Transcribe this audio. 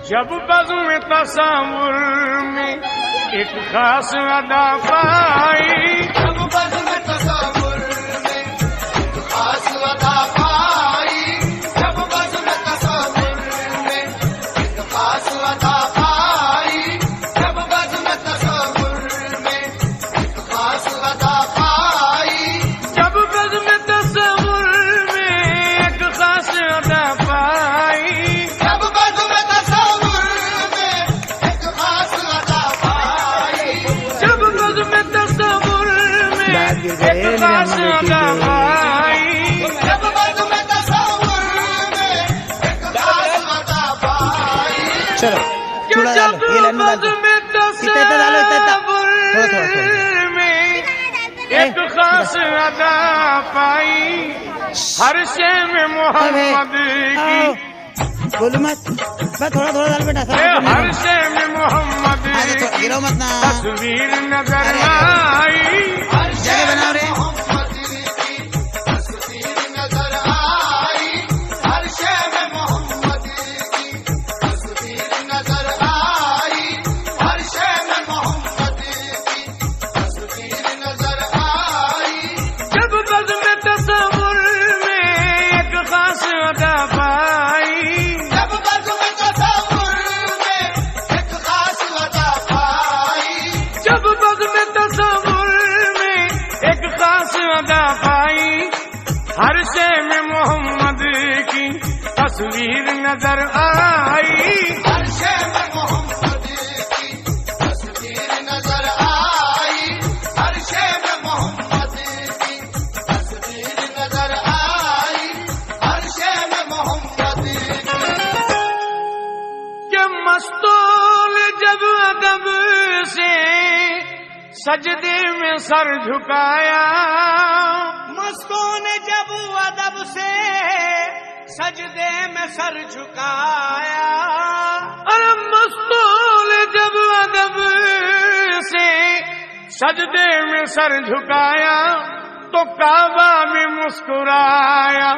जब बज़्म तसव्वुर में एक खास अदा पाई, जब बज़्म तसव्वुर में एक खास अदा पाई, जब बज़्म तसव्वुर में एक खास अदा पाई, जब बज़्म तसव्वुर में एक खास अदा पाई, जब बज़्म तसव्वुर में एक खास अदा पाई, जब बज़्म तसव्वुर में एक खास अदा पाई, जब बज़्म तसव्वुर में एक खास अदा पाई, जब बज़्म तसव्वुर में एक खास अदा पाई। चलो चूड़ा डालो, ये लाइन में डाल दो। इतना डालो, इतना थोड़ा थोड़ा में एक खास अदा पाई, हर शे में मोहम्मद की, बोलो मत, बस थोड़ा थोड़ा डाल बेटा। हर शे में मोहम्मद अरे गिरो मत ना, तस्वीर नजर आई, जगह बनाओ रे। मोहम्मद की तस्वीर नजर आई, हर शे में मोहम्मद की तस्वीर नजर आई, हर शे में मोहम्मद की तस्वीर नजर आई, जब बज़्म तसव्वुर में एक खास अदा पाई, जब बज़्म तसव्वुर में एक खास अदा पाई, जब बज़्म तसव्वुर में एक खास अदा पाई, हर शे में मोहम्मद की तस्वीर नजर आई, हर शे में मोहम्मद की तस्वीर नजर आई, हर शे में मोहम्मद की तस्वीर नजर आई, हर शे में मोहम्मद की। कि मस्तूल जब अदब से सजदे में सर झुकाया, मस्तों ने जब अदब से सजदे में सर झुकाया, अरे मस्तूल जब अदब से सजदे में सर झुकाया, तो काबा में मुस्कुराया,